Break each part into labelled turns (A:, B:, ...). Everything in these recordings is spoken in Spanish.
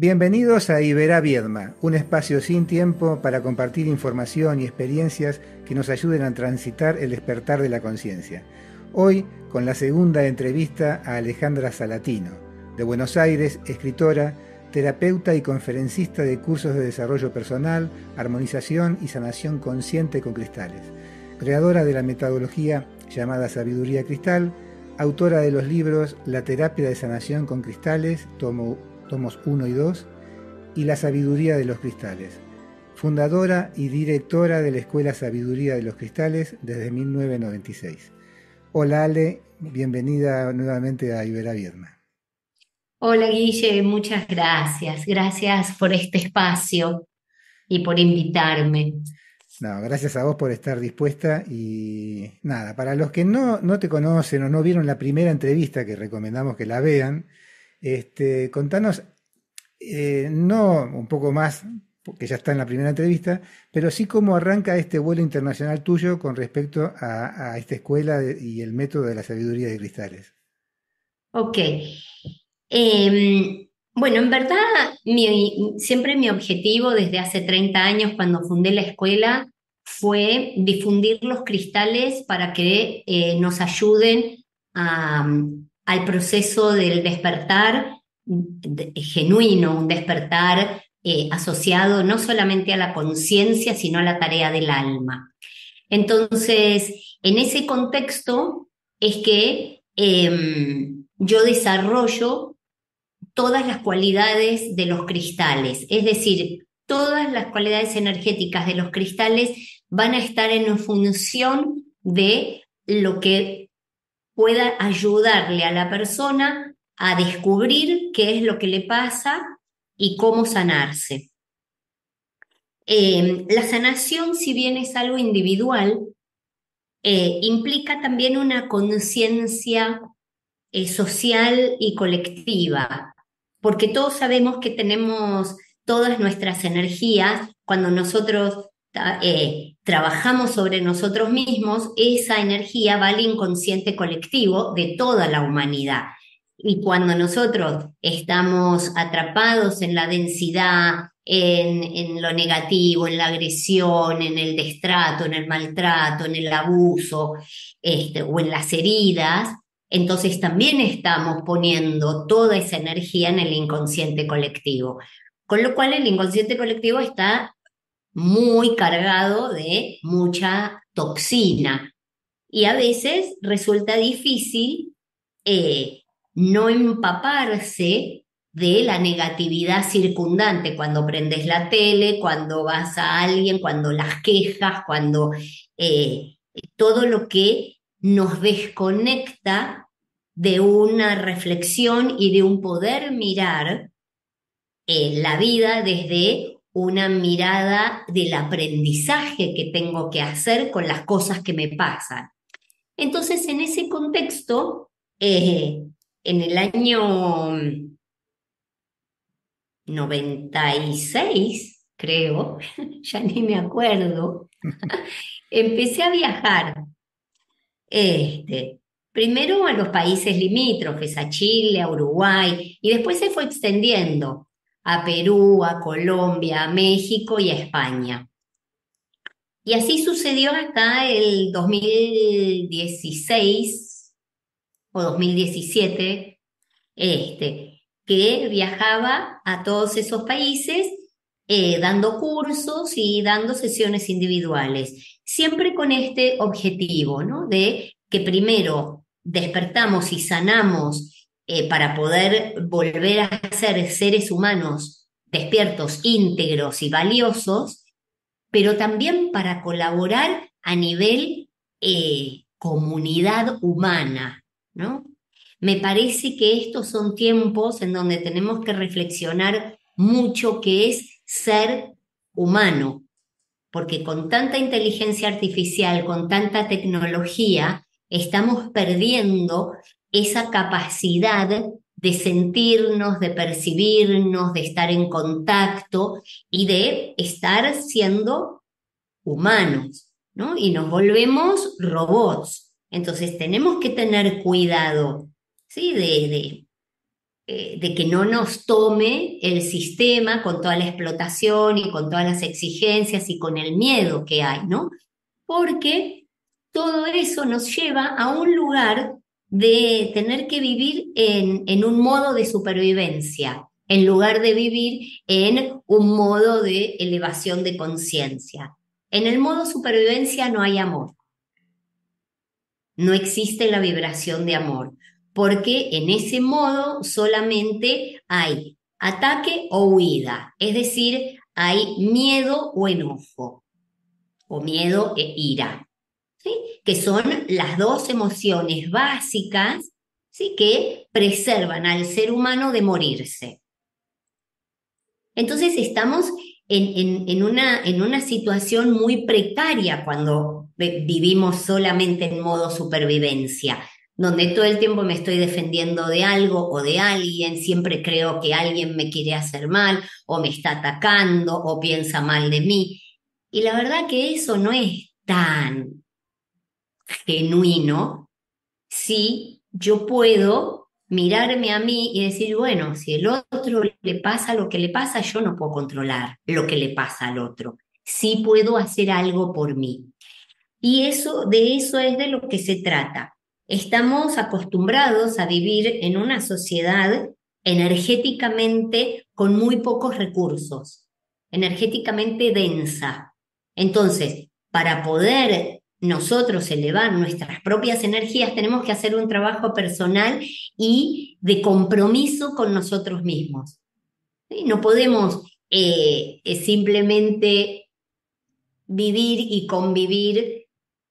A: Bienvenidos a Iberá Viedma, un espacio sin tiempo para compartir información y experiencias que nos ayuden a transitar el despertar de la conciencia. Hoy con la segunda entrevista a Alejandra Salatino, de Buenos Aires, escritora, terapeuta y conferencista de cursos de desarrollo personal, armonización y sanación consciente con cristales, creadora de la metodología llamada Sabiduría Cristal, autora de los libros La terapia de sanación con cristales, tomos 1 y 2, y La sabiduría de los cristales, fundadora y directora de la Escuela Sabiduría de los Cristales desde 1996. Hola Ale, bienvenida nuevamente a Iberá Viedma.
B: Hola Guille, muchas gracias. Gracias por este espacio y por invitarme.
A: No, gracias a vos por estar dispuesta y nada, para los que no te conocen o no vieron la primera entrevista, que recomendamos que la vean, contanos, no un poco más, porque ya está en la primera entrevista, pero sí cómo arranca este vuelo internacional tuyo con respecto a esta escuela y el método de la sabiduría de cristales.
B: Ok. Bueno, en verdad, siempre mi objetivo desde hace 30 años, cuando fundé la escuela, fue difundir los cristales para que nos ayuden al proceso del despertar genuino, un despertar asociado no solamente a la conciencia, sino a la tarea del alma. Entonces, en ese contexto es que yo desarrollo todas las cualidades de los cristales, es decir, todas las cualidades energéticas de los cristales van a estar en función de lo que pueda ayudarle a la persona a descubrir qué es lo que le pasa y cómo sanarse. La sanación, si bien es algo individual, implica también una conciencia social y colectiva, porque todos sabemos que tenemos todas nuestras energías cuando nosotros trabajamos sobre nosotros mismos, esa energía va al inconsciente colectivo de toda la humanidad. Y cuando nosotros estamos atrapados en la densidad, en lo negativo, en la agresión, en el destrato, en el maltrato, en el abuso, o en las heridas, entonces también estamos poniendo toda esa energía en el inconsciente colectivo. Con lo cual el inconsciente colectivo está muy cargado de mucha toxina y a veces resulta difícil eh, no empaparse de la negatividad circundante cuando prendes la tele, cuando vas a alguien, cuando las quejas, cuando eh, todo lo que nos desconecta de una reflexión y de un poder mirar la vida desde una mirada del aprendizaje que tengo que hacer con las cosas que me pasan. Entonces, en ese contexto, en el año 96, creo, ya ni me acuerdo, empecé a viajar. Primero a los países limítrofes, a Chile, a Uruguay, y después se fue extendiendo a Perú, a Colombia, a México y a España. Y así sucedió hasta el 2016 o 2017, que viajaba a todos esos países dando cursos y dando sesiones individuales, siempre con este objetivo, ¿no? De que primero despertamos y sanamos para poder volver a ser seres humanos despiertos, íntegros y valiosos, pero también para colaborar a nivel comunidad humana, ¿no? Me parece que estos son tiempos en donde tenemos que reflexionar mucho qué es ser humano, porque con tanta inteligencia artificial, con tanta tecnología, estamos perdiendo esa capacidad de sentirnos, de percibirnos, de estar en contacto y de estar siendo humanos, ¿no? Y nos volvemos robots. Entonces tenemos que tener cuidado, ¿sí? de que no nos tome el sistema con toda la explotación y con todas las exigencias y con el miedo que hay, ¿no? Porque todo eso nos lleva a un lugar de tener que vivir en un modo de supervivencia, en lugar de vivir en un modo de elevación de conciencia. En el modo supervivencia no hay amor, no existe la vibración de amor, porque en ese modo solamente hay ataque o huida, es decir, hay miedo o enojo, o miedo e ira, ¿sí? Que son las dos emociones básicas, ¿sí? Que preservan al ser humano de morirse. Entonces estamos en una situación muy precaria cuando vivimos solamente en modo supervivencia, donde todo el tiempo me estoy defendiendo de algo o de alguien, siempre creo que alguien me quiere hacer mal o me está atacando o piensa mal de mí. Y la verdad que eso no es tan genuino si yo puedo mirarme a mí y decir, bueno, si el otro le pasa lo que le pasa, yo no puedo controlar lo que le pasa al otro. Sí puedo hacer algo por mí. Y de eso es de lo que se trata. Estamos acostumbrados a vivir en una sociedad energéticamente con muy pocos recursos, energéticamente densa. Entonces, para poder nosotros elevar nuestras propias energías, tenemos que hacer un trabajo personal y de compromiso con nosotros mismos. ¿Sí? No podemos simplemente vivir y convivir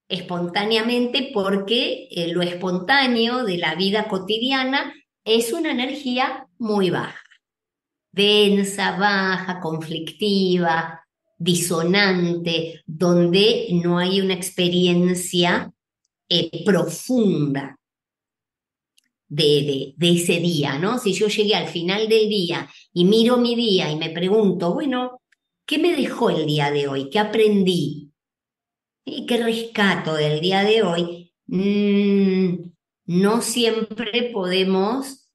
B: espontáneamente porque lo espontáneo de la vida cotidiana es una energía muy baja, densa, baja, conflictiva, disonante, donde no hay una experiencia profunda de ese día, ¿no? Si yo llegué al final del día y miro mi día y me pregunto, bueno, ¿qué me dejó el día de hoy? ¿Qué aprendí? ¿Y qué rescato del día de hoy? No siempre podemos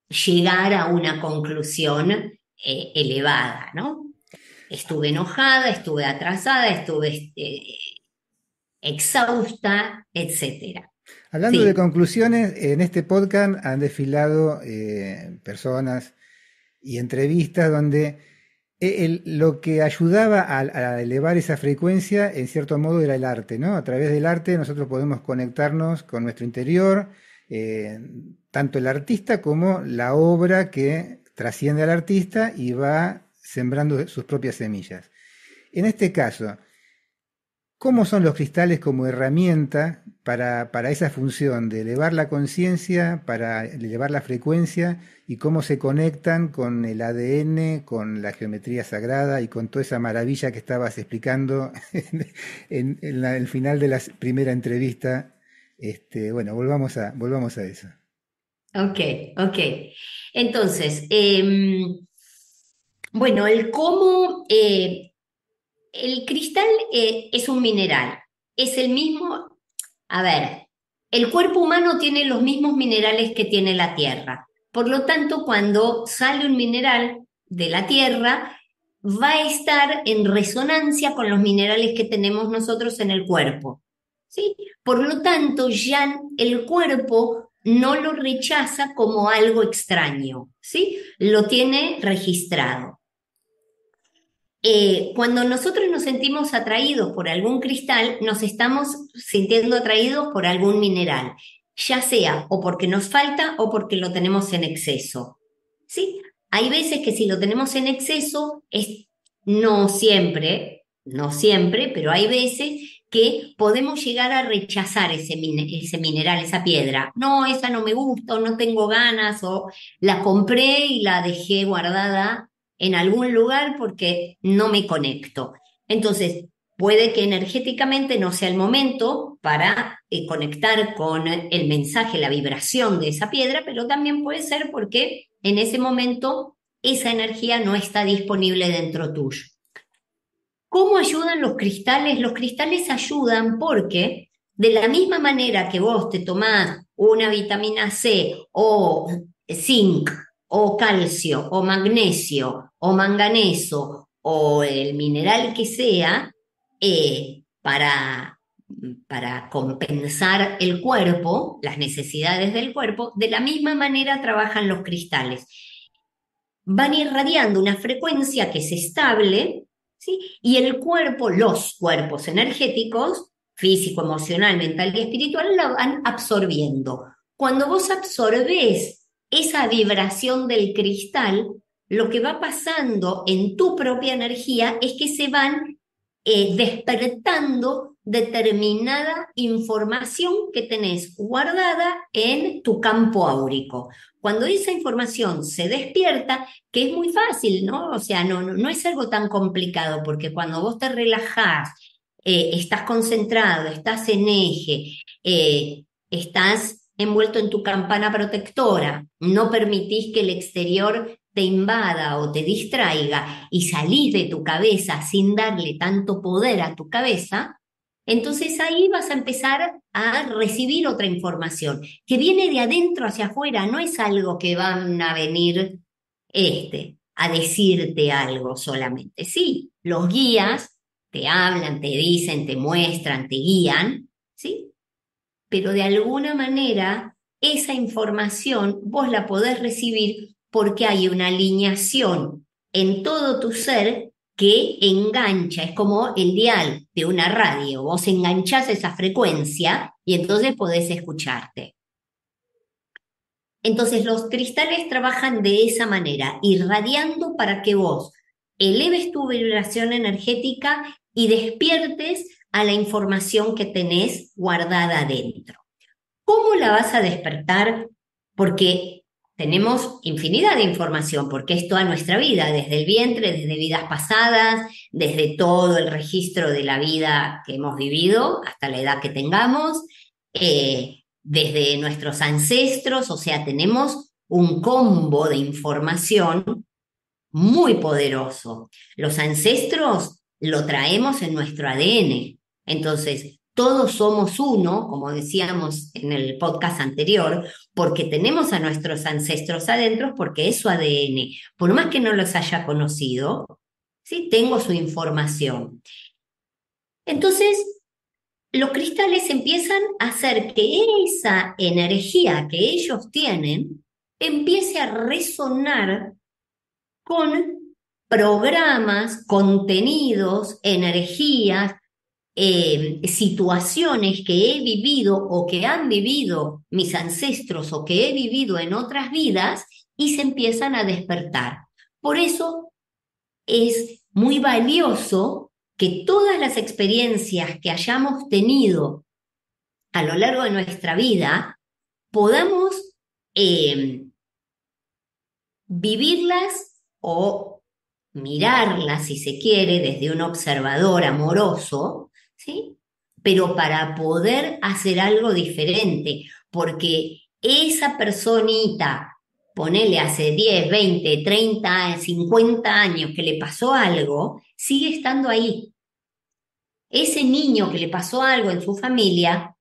B: llegar a una conclusión elevada, ¿no? Estuve enojada, estuve atrasada, estuve exhausta, etcétera.
A: Hablando de
B: Sí,
A: conclusiones, en este podcast han desfilado personas y entrevistas donde lo que ayudaba a elevar esa frecuencia, en cierto modo, era el arte, ¿no? A través del arte nosotros podemos conectarnos con nuestro interior, eh, tanto el artista como la obra que trasciende al artista y va sembrando sus propias semillas. En este caso, ¿cómo son los cristales como herramienta para esa función de elevar la conciencia, para elevar la frecuencia y cómo se conectan con el ADN, con la geometría sagrada y con toda esa maravilla que estabas explicando el final de la primera entrevista? Bueno, volvamos a eso.
B: ok, ok. Entonces, bueno, el cómo, el cristal es un mineral, es el mismo, a ver, el cuerpo humano tiene los mismos minerales que tiene la Tierra. Por lo tanto, cuando sale un mineral de la Tierra, va a estar en resonancia con los minerales que tenemos nosotros en el cuerpo. ¿Sí? Por lo tanto, ya el cuerpo no lo rechaza como algo extraño, ¿sí? Lo tiene registrado. Cuando nosotros nos sentimos atraídos por algún cristal, nos estamos sintiendo atraídos por algún mineral, ya sea o porque nos falta o porque lo tenemos en exceso. ¿Sí? Hay veces que si lo tenemos en exceso, no siempre, no siempre, pero hay veces que podemos llegar a rechazar ese mineral, esa piedra. No, esa no me gusta, o no tengo ganas, o la compré y la dejé guardada en algún lugar porque no me conecto. Entonces, puede que energéticamente no sea el momento para conectar con el mensaje, la vibración de esa piedra, pero también puede ser porque en ese momento esa energía no está disponible dentro tuyo. ¿Cómo ayudan los cristales? Los cristales ayudan porque de la misma manera que vos te tomás una vitamina C o zinc o calcio o magnesio o manganeso o el mineral que sea, para compensar el cuerpo, las necesidades del cuerpo, de la misma manera trabajan los cristales. Van irradiando una frecuencia que es estable, ¿sí? Y el cuerpo, los cuerpos energéticos, físico, emocional, mental y espiritual, la van absorbiendo. Cuando vos absorbés esa vibración del cristal, lo que va pasando en tu propia energía es que se van despertando determinada información que tenés guardada en tu campo áurico. Cuando esa información se despierta, que es muy fácil, ¿no? O sea, no es algo tan complicado, porque cuando vos te relajás, estás concentrado, estás en eje, estás envuelto en tu campana protectora, no permitís que el exterior te invada o te distraiga y salís de tu cabeza sin darle tanto poder a tu cabeza, entonces ahí vas a empezar a recibir otra información que viene de adentro hacia afuera, no es algo que van a venir a decirte algo solamente. Sí, los guías te hablan, te dicen, te muestran, te guían, ¿sí? Pero de alguna manera esa información vos la podés recibir porque hay una alineación en todo tu ser que engancha, es como el dial de una radio, vos enganchás esa frecuencia y entonces podés escucharte. Entonces los cristales trabajan de esa manera, irradiando para que vos eleves tu vibración energética y despiertes a la información que tenés guardada adentro. ¿Cómo la vas a despertar? Porque tenemos infinidad de información, porque es toda nuestra vida, desde el vientre, desde vidas pasadas, desde todo el registro de la vida que hemos vivido hasta la edad que tengamos, desde nuestros ancestros, o sea, tenemos un combo de información muy poderoso. Los ancestros lo traemos en nuestro ADN. Entonces, todos somos uno, como decíamos en el podcast anterior, porque tenemos a nuestros ancestros adentro, porque es su ADN. Por más que no los haya conocido, ¿sí? Tengo su información. Entonces, los cristales empiezan a hacer que esa energía que ellos tienen empiece a resonar con programas, contenidos, energías, situaciones que he vivido o que han vivido mis ancestros o que he vivido en otras vidas y se empiezan a despertar. Por eso es muy valioso que todas las experiencias que hayamos tenido a lo largo de nuestra vida podamos vivirlas o mirarlas, si se quiere, desde un observador amoroso, ¿sí? Pero para poder hacer algo diferente, porque esa personita, ponele hace 10, 20, 30, 50 años que le pasó algo, sigue estando ahí. Ese niño que le pasó algo en su familia,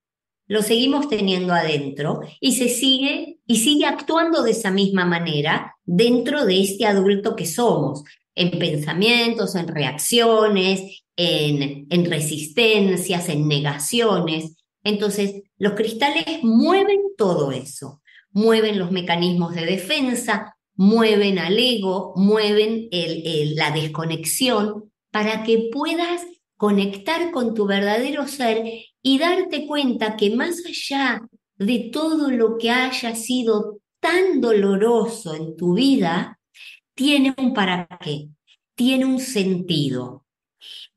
B: lo seguimos teniendo adentro y sigue actuando de esa misma manera dentro de este adulto que somos, en pensamientos, en reacciones, en resistencias, en negaciones. Entonces, los cristales mueven todo eso, mueven los mecanismos de defensa, mueven al ego, mueven la desconexión para que puedas conectar con tu verdadero ser y darte cuenta que más allá de todo lo que haya sido tan doloroso en tu vida, tiene un para qué, tiene un sentido.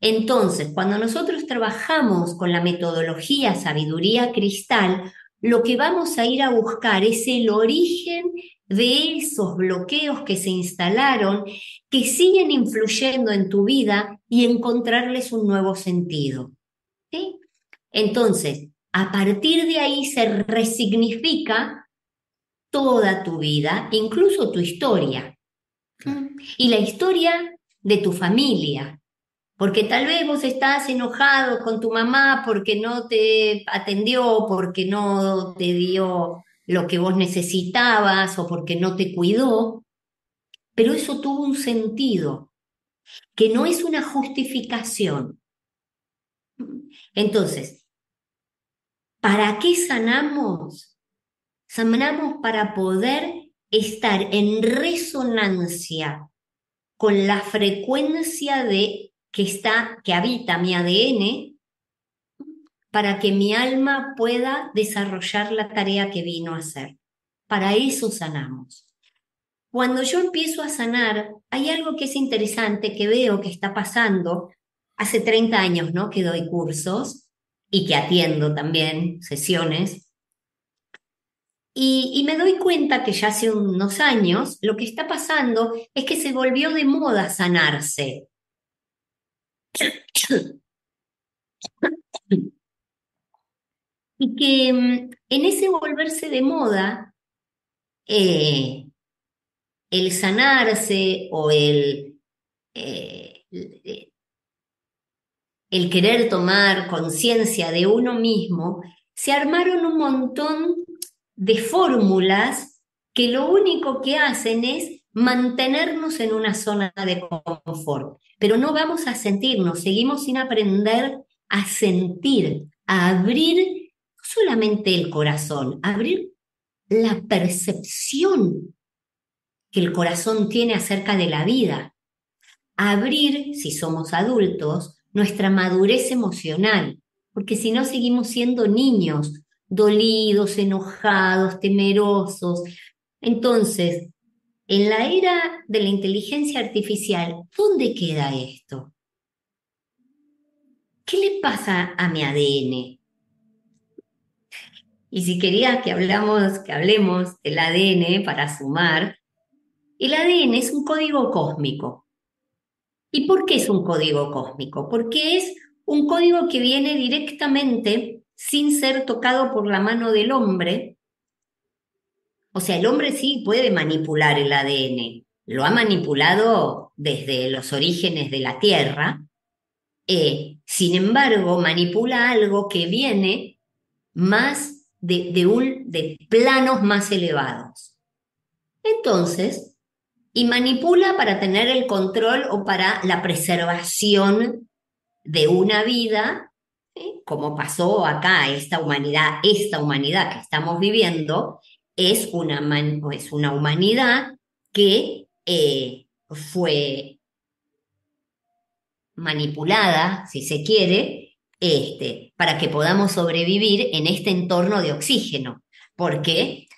B: Entonces, cuando nosotros trabajamos con la metodología sabiduría cristal, lo que vamos a ir a buscar es el origen de esos bloqueos que se instalaron, que siguen influyendo en tu vida y encontrarles un nuevo sentido. ¿Sí? Entonces, a partir de ahí se resignifica toda tu vida, incluso tu historia. Y la historia de tu familia, Porque tal vez vos estás enojado con tu mamá porque no te atendió, porque no te dio lo que vos necesitabas o porque no te cuidó, pero eso tuvo un sentido, que no es una justificación. Entonces, ¿para qué sanamos? Sanamos para poder estar en resonancia con la frecuencia que habita mi ADN para que mi alma pueda desarrollar la tarea que vino a hacer. Para eso sanamos. Cuando yo empiezo a sanar, hay algo que es interesante que veo que está pasando. Hace 30 años, ¿no? Que doy cursos y que atiendo también sesiones. Y me doy cuenta que ya hace unos años lo que está pasando es que se volvió de moda sanarse. Y que en ese volverse de moda, eh, el sanarse o eh, el querer tomar conciencia de uno mismo, se armaron un montón de fórmulas que lo único que hacen es mantenernos en una zona de confort, pero no vamos a sentirnos, seguimos sin aprender a sentir, a abrir no solamente el corazón, abrir la percepción que el corazón tiene acerca de la vida, abrir, si somos adultos, nuestra madurez emocional, porque si no seguimos siendo niños, dolidos, enojados, temerosos. Entonces, en la era de la inteligencia artificial, ¿dónde queda esto? ¿Qué le pasa a mi ADN? Y si quería que hablemos del ADN para sumar, el ADN es un código cósmico. ¿Y por qué es un código cósmico? Porque es un código que viene directamente sin ser tocado por la mano del hombre. O sea, el hombre sí puede manipular el ADN, lo ha manipulado desde los orígenes de la Tierra, sin embargo, manipula algo que viene más de planos más elevados. Entonces, y manipula para tener el control o para la preservación de una vida, ¿sí? Como pasó acá, esta humanidad que estamos viviendo, es una humanidad que fue manipulada, si se quiere, para que podamos sobrevivir en este entorno de oxígeno, porque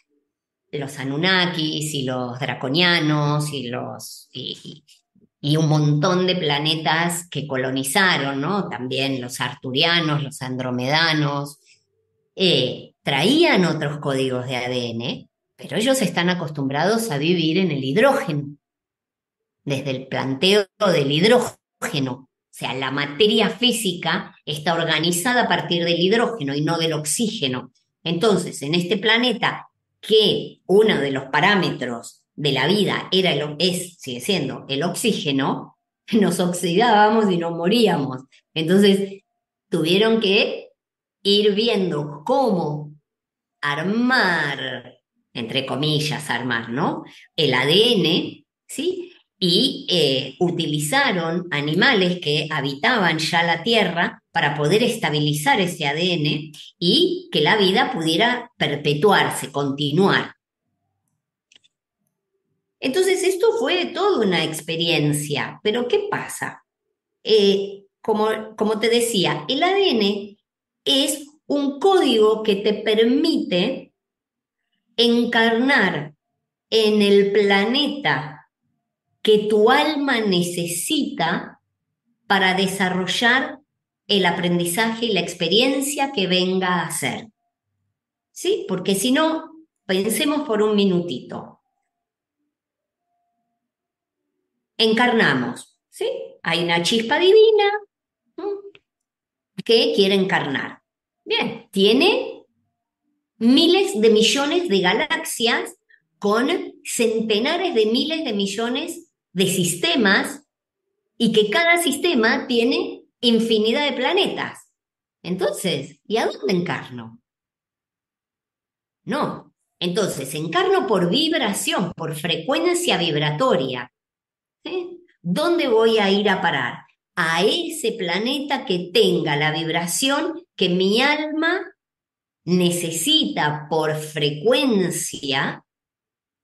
B: los Anunnakis y los draconianos y un montón de planetas que colonizaron, ¿no? También los arturianos, los andromedanos, traían otros códigos de ADN, pero ellos están acostumbrados a vivir en el hidrógeno, desde el planteo del hidrógeno. O sea, la materia física está organizada a partir del hidrógeno y no del oxígeno. Entonces, en este planeta, que uno de los parámetros de la vida sigue siendo el oxígeno, nos oxidábamos y nos moríamos. Entonces, tuvieron que ir viendo cómo armar, entre comillas, armar, ¿no? El ADN, ¿sí? Y utilizaron animales que habitaban ya la Tierra para poder estabilizar ese ADN y que la vida pudiera perpetuarse, continuar. Entonces, esto fue toda una experiencia, pero ¿qué pasa? Como te decía, el ADN es un código que te permite encarnar en el planeta que tu alma necesita para desarrollar el aprendizaje y la experiencia que venga a ser. ¿Sí? Porque si no, pensemos por un minutito. Encarnamos, ¿sí? Hay una chispa divina, ¿no?, que quiere encarnar. Bien, tiene miles de millones de galaxias con centenares de miles de millones de sistemas y que cada sistema tiene infinidad de planetas. Entonces, ¿y a dónde encarno? No. Entonces, encarno por vibración, por frecuencia vibratoria. ¿Sí? ¿Dónde voy a ir a parar? A ese planeta que tenga la vibración que mi alma necesita por frecuencia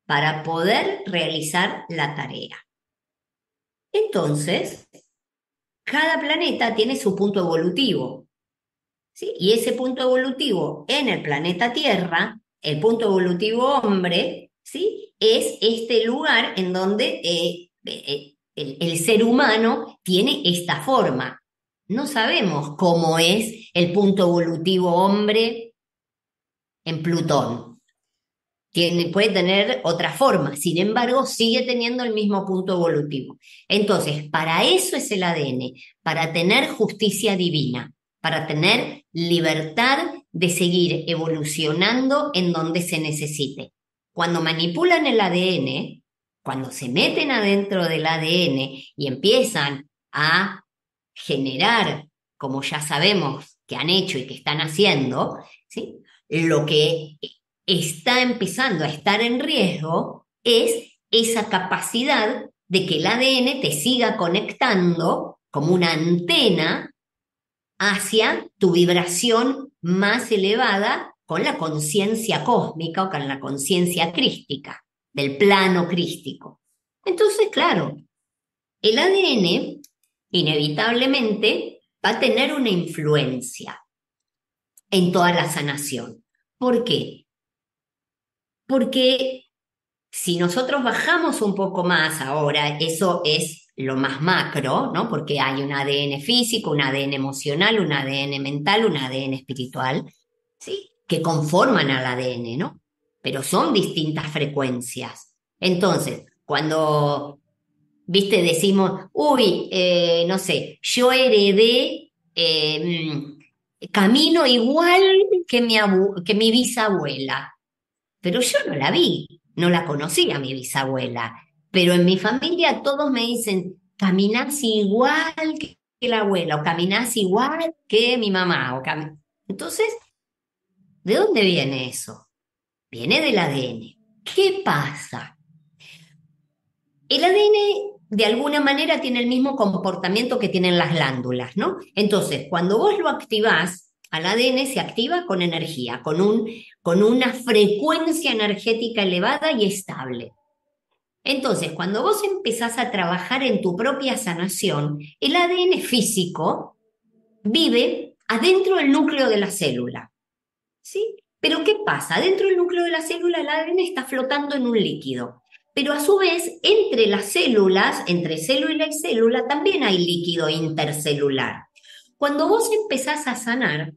B: para poder realizar la tarea. Entonces, cada planeta tiene su punto evolutivo, ¿sí? Y ese punto evolutivo en el planeta Tierra, el punto evolutivo hombre, ¿sí? Es este lugar en donde el ser humano tiene esta forma. No sabemos cómo es el punto evolutivo hombre en Plutón. Puede tener otra forma, sin embargo, sigue teniendo el mismo punto evolutivo. Entonces, para eso es el ADN, para tener justicia divina, para tener libertad de seguir evolucionando en donde se necesite. Cuando manipulan el ADN, cuando se meten adentro del ADN y empiezan a generar, como ya sabemos que han hecho y que están haciendo, ¿sí? Lo que está empezando a estar en riesgo es esa capacidad de que el ADN te siga conectando como una antena hacia tu vibración más elevada con la conciencia cósmica o con la conciencia crística, del plano crístico. Entonces, claro, el ADN inevitablemente va a tener una influencia en toda la sanación. ¿Por qué? Porque si nosotros bajamos un poco más ahora, eso es lo más macro, ¿no? Porque hay un ADN físico, un ADN emocional, un ADN mental, un ADN espiritual, ¿sí? Que conforman al ADN, ¿no? Pero son distintas frecuencias. Entonces, cuando, viste, decimos, uy, no sé, yo heredé camino igual que mi bisabuela. Pero yo no la vi, no la conocí a mi bisabuela. Pero en mi familia todos me dicen, caminás igual que la abuela, o caminás igual que mi mamá. Entonces, ¿de dónde viene eso? Viene del ADN. ¿Qué pasa? El ADN de alguna manera tiene el mismo comportamiento que tienen las glándulas, ¿no? Entonces, cuando vos lo activás, al ADN se activa con energía, con una frecuencia energética elevada y estable. Entonces, cuando vos empezás a trabajar en tu propia sanación, el ADN físico vive adentro del núcleo de la célula, ¿sí? Pero ¿qué pasa? Dentro del núcleo de la célula el ADN está flotando en un líquido. Pero a su vez, entre las células, entre célula y célula, también hay líquido intercelular. Cuando vos empezás a sanar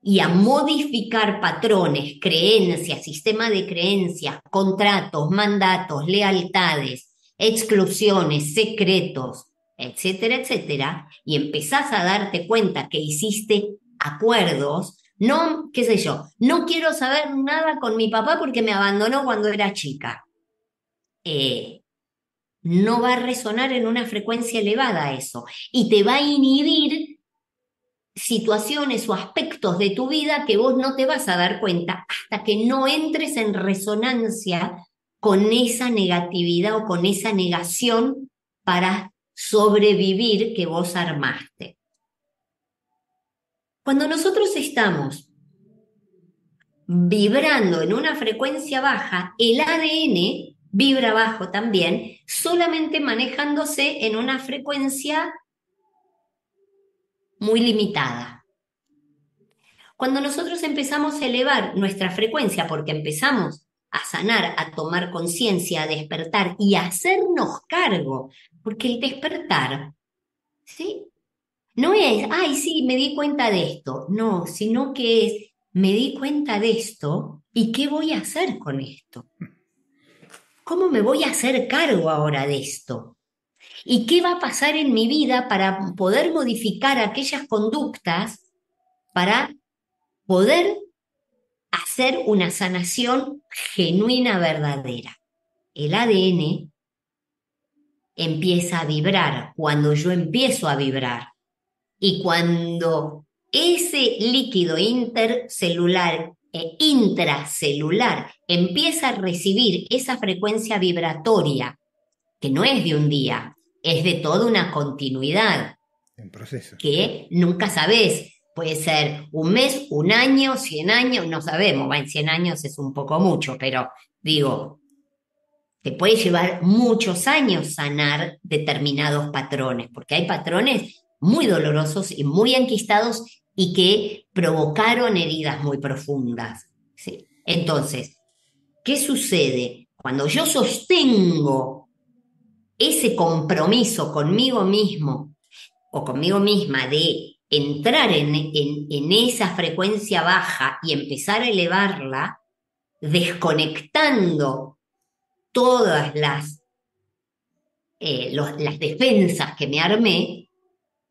B: y a modificar patrones, creencias, sistema de creencias, contratos, mandatos, lealtades, exclusiones, secretos, etcétera, etcétera, y empezás a darte cuenta que hiciste acuerdos, no, qué sé yo, no quiero saber nada con mi papá porque me abandonó cuando era chica. No va a resonar en una frecuencia elevada eso y te va a inhibir situaciones o aspectos de tu vida que vos no te vas a dar cuenta hasta que no entres en resonancia con esa negatividad o con esa negación para sobrevivir que vos armaste. Cuando nosotros estamos vibrando en una frecuencia baja, el ADN vibra bajo también, solamente manejándose en una frecuencia muy limitada. Cuando nosotros empezamos a elevar nuestra frecuencia, porque empezamos a sanar, a tomar conciencia, a despertar y a hacernos cargo, porque el despertar, ¿sí? No es, ay, sí, me di cuenta de esto, no, sino que es, me di cuenta de esto y ¿qué voy a hacer con esto? ¿Cómo me voy a hacer cargo ahora de esto? ¿Y qué va a pasar en mi vida para poder modificar aquellas conductas para poder hacer una sanación genuina, verdadera? El ADN empieza a vibrar, cuando yo empiezo a vibrar. Y cuando ese líquido intercelular e intracelular empieza a recibir esa frecuencia vibratoria, que no es de un día, es de toda una continuidad,
A: En proceso.
B: que nunca sabés. Puede ser un mes, un año, 100 años, no sabemos. Bueno, 100 años es un poco mucho, pero digo, te puede llevar muchos años sanar determinados patrones, porque hay patrones muy dolorosos y muy enquistados y que provocaron heridas muy profundas. ¿Sí? Entonces, ¿qué sucede? Cuando yo sostengo ese compromiso conmigo mismo o conmigo misma de entrar en esa frecuencia baja y empezar a elevarla, desconectando todas las defensas que me armé,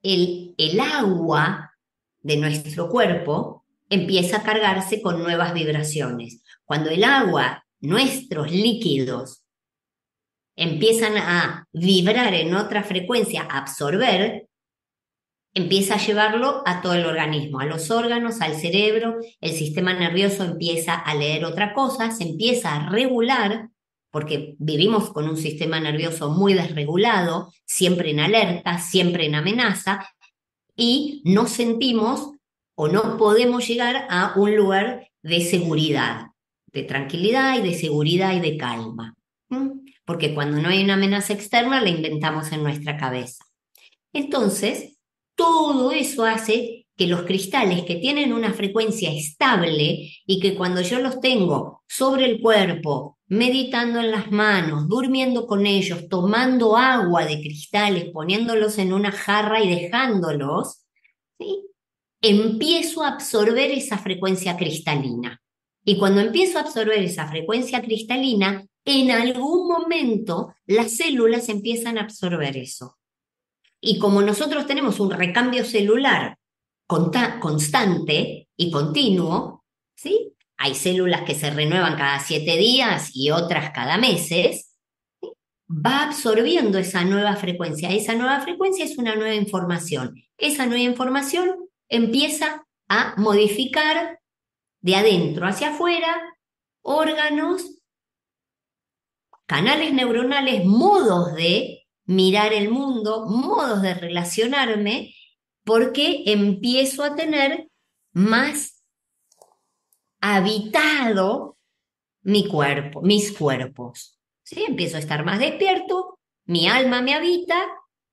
B: el agua de nuestro cuerpo empieza a cargarse con nuevas vibraciones. Cuando el agua, nuestros líquidos, empiezan a vibrar en otra frecuencia, a absorber, empieza a llevarlo a todo el organismo, a los órganos, al cerebro, el sistema nervioso empieza a leer otra cosa, se empieza a regular, porque vivimos con un sistema nervioso muy desregulado, siempre en alerta, siempre en amenaza, y no sentimos o no podemos llegar a un lugar de seguridad, de tranquilidad y de seguridad y de calma. Porque cuando no hay una amenaza externa, la inventamos en nuestra cabeza. Entonces, todo eso hace que los cristales que tienen una frecuencia estable y que cuando yo los tengo sobre el cuerpo, meditando en las manos, durmiendo con ellos, tomando agua de cristales, poniéndolos en una jarra y dejándolos, ¿sí? Empiezo a absorber esa frecuencia cristalina. Y cuando empiezo a absorber esa frecuencia cristalina, en algún momento las células empiezan a absorber eso. Y como nosotros tenemos un recambio celular constante y continuo, ¿sí? Hay células que se renuevan cada 7 días y otras cada meses, ¿sí? Va absorbiendo esa nueva frecuencia. Esa nueva frecuencia es una nueva información. Esa nueva información empieza a modificar de adentro hacia afuera órganos, canales neuronales, modos de mirar el mundo, modos de relacionarme, porque empiezo a tener más habitado mi cuerpo, mis cuerpos. ¿Sí? Empiezo a estar más despierto, mi alma me habita,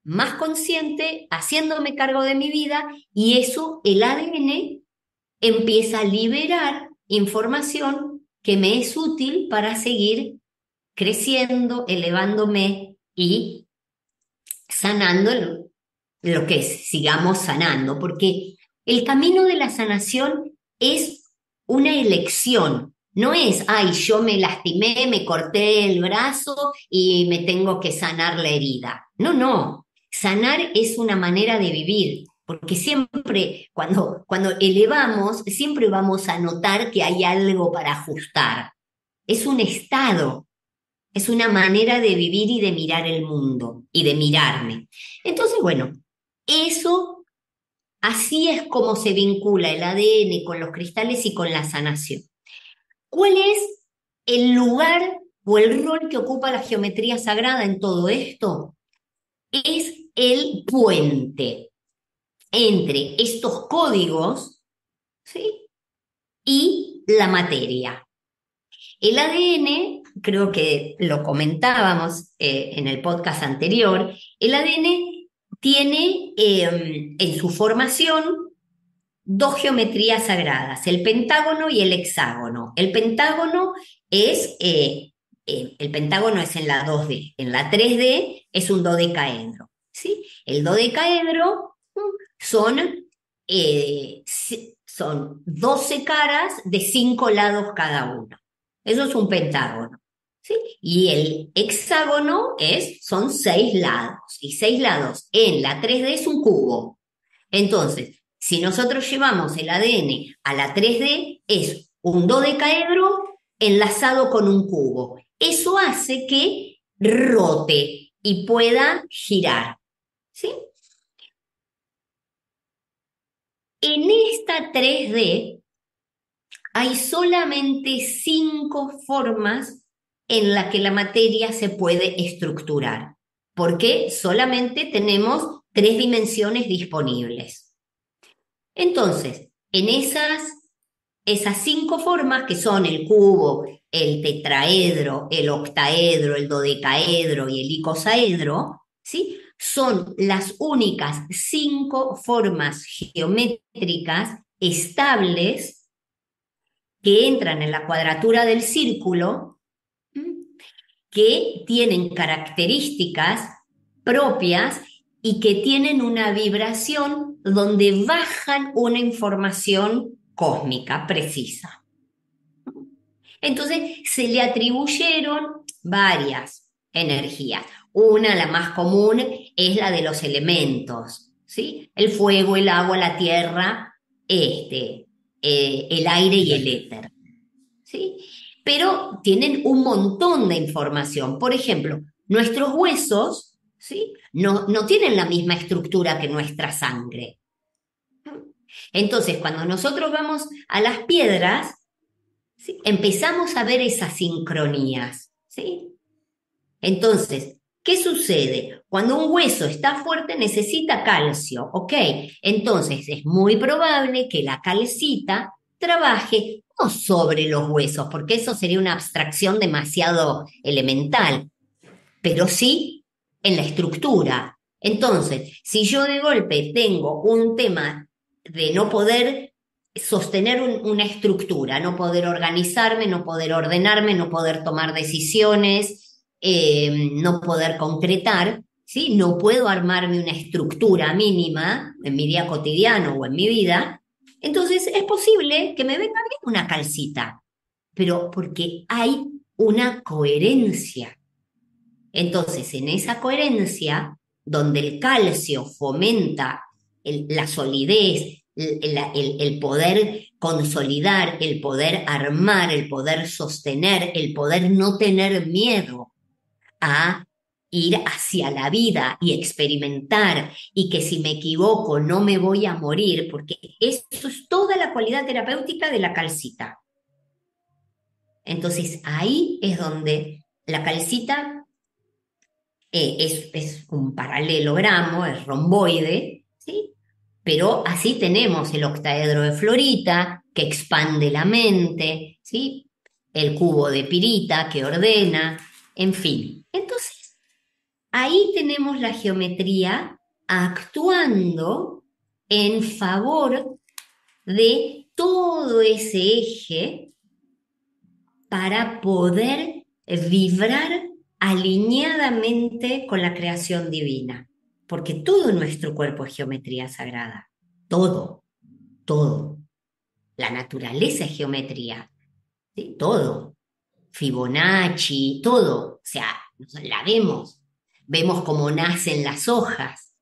B: más consciente, haciéndome cargo de mi vida, y eso, el ADN, empieza a liberar información que me es útil para seguir creciendo, elevándome y sanando lo que es, sigamos sanando, porque el camino de la sanación es una elección, no es, ay, yo me lastimé, me corté el brazo y me tengo que sanar la herida. No, no, sanar es una manera de vivir, porque siempre cuando elevamos, siempre vamos a notar que hay algo para ajustar. Es un estado. Es una manera de vivir y de mirar el mundo y de mirarme. Entonces, bueno, eso, así es como se vincula el ADN con los cristales y con la sanación. ¿Cuál es el lugar o el rol que ocupa la geometría sagrada en todo esto? Es el puente entre estos códigos, ¿sí? Y la materia. El ADN, creo que lo comentábamos en el podcast anterior, el ADN tiene en su formación dos geometrías sagradas, el pentágono y el hexágono. El pentágono es en la 2D, en la 3D es un dodecaedro, ¿sí? El dodecaedro son 12 caras de 5 lados cada uno. Eso es un pentágono, ¿sí? Y el hexágono son 6 lados, y 6 lados en la 3D es un cubo. Entonces, si nosotros llevamos el ADN a la 3D, es un dodecaedro enlazado con un cubo. Eso hace que rote, y pueda girar, ¿sí? En esta 3D hay solamente 5 formas en las que la materia se puede estructurar, porque solamente tenemos 3 dimensiones disponibles. Entonces, en esas 5 formas, que son el cubo, el tetraedro, el octaedro, el dodecaedro y el icosaedro, ¿sí? Son las únicas 5 formas geométricas estables que entran en la cuadratura del círculo, que tienen características propias y que tienen una vibración donde bajan una información cósmica precisa. Entonces se le atribuyeron varias energías. Una, la más común, es la de los elementos, ¿sí? El fuego, el agua, la tierra, el aire y el éter, ¿sí? Pero tienen un montón de información. Por ejemplo, nuestros huesos, ¿sí? No tienen la misma estructura que nuestra sangre. Entonces, cuando nosotros vamos a las piedras, ¿sí? Empezamos a ver esas sincronías, ¿sí? Entonces, ¿qué sucede? Cuando un hueso está fuerte necesita calcio, ¿ok? Entonces es muy probable que la calcita trabaje no sobre los huesos, porque eso sería una abstracción demasiado elemental, pero sí en la estructura. Entonces, si yo de golpe tengo un tema de no poder sostener una estructura, no poder organizarme, no poder ordenarme, no poder tomar decisiones, no poder concretar, ¿sí? No puedo armarme una estructura mínima en mi día cotidiano o en mi vida, entonces es posible que me venga bien una calcita, pero porque hay una coherencia. Entonces, en esa coherencia, donde el calcio fomenta la solidez, el poder consolidar, el poder armar, el poder sostener, el poder no tener miedo a ir hacia la vida y experimentar, y que si me equivoco no me voy a morir, porque eso es toda la cualidad terapéutica de la calcita. Entonces, ahí es donde la calcita es un paralelogramo, es romboide, ¿sí? Pero así tenemos el octaedro de Florita, que expande la mente, ¿sí? El cubo de Pirita, que ordena, en fin. Entonces, ahí tenemos la geometría actuando en favor de todo ese eje para poder vibrar alineadamente con la creación divina, porque todo nuestro cuerpo es geometría sagrada, todo, todo. La naturaleza es geometría, ¿sí? Todo. Fibonacci, todo. O sea, la vemos cómo nacen las hojas,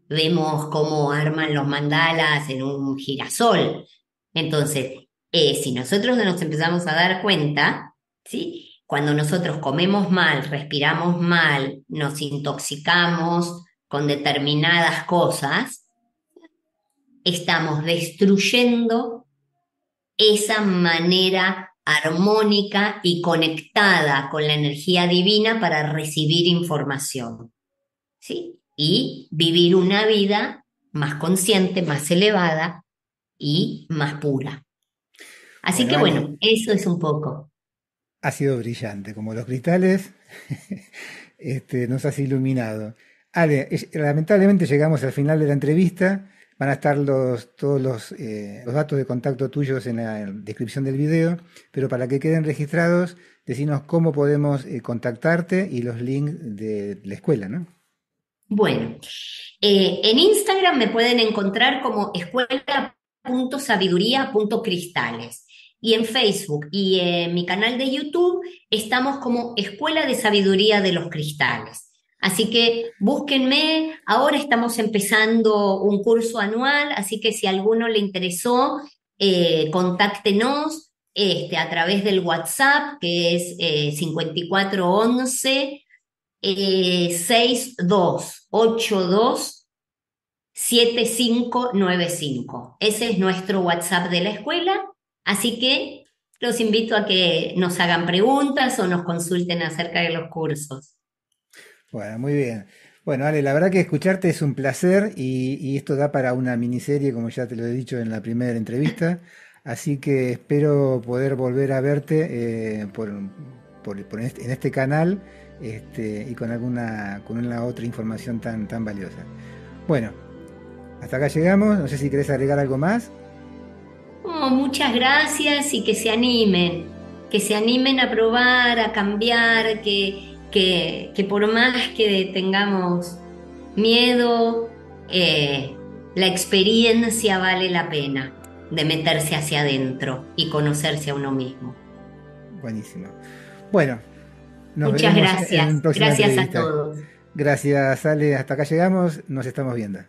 B: vemos cómo arman los mandalas en un girasol. Entonces, si nosotros no nos empezamos a dar cuenta, ¿sí? Cuando nosotros comemos mal, respiramos mal, nos intoxicamos con determinadas cosas, estamos destruyendo esa manera armónica y conectada con la energía divina para recibir información, ¿sí? Y vivir una vida más consciente, más elevada y más pura. Así
A: Bueno,
B: que
A: Ale,
B: bueno, eso es un poco.
A: ha sido brillante, como los cristales, nos has iluminado. Ale, lamentablemente llegamos al final de la entrevista. Van a estar todos los datos de contacto tuyos en la descripción del video, pero para que queden registrados, decinos cómo podemos contactarte y los links de la escuela, ¿no?
B: Bueno, en Instagram me pueden encontrar como escuela.sabiduría.cristales. Y en Facebook y en mi canal de YouTube estamos como Escuela de Sabiduría de los Cristales. Así que búsquenme, ahora estamos empezando un curso anual, así que si a alguno le interesó, contáctenos a través del WhatsApp, que es 5411 62827595. Ese es nuestro WhatsApp de la escuela, así que los invito a que nos hagan preguntas o nos consulten acerca de los cursos.
A: Bueno, muy bien. Bueno, Ale, la verdad que escucharte es un placer y esto da para una miniserie, como ya te lo he dicho en la primera entrevista. Así que espero poder volver a verte en este canal y con una otra información tan valiosa. Bueno, hasta acá llegamos. No sé si querés agregar algo más.
B: Oh, muchas gracias y que se animen a probar, a cambiar, que por más que tengamos miedo, la experiencia vale la pena de meterse hacia adentro y conocerse a uno mismo.
A: Buenísimo. Bueno, nos
B: Muchas
A: veremos en una
B: gracias,
A: próxima
B: gracias a
A: entrevista.
B: todos.
A: Gracias, Ale. Hasta acá llegamos. Nos estamos viendo.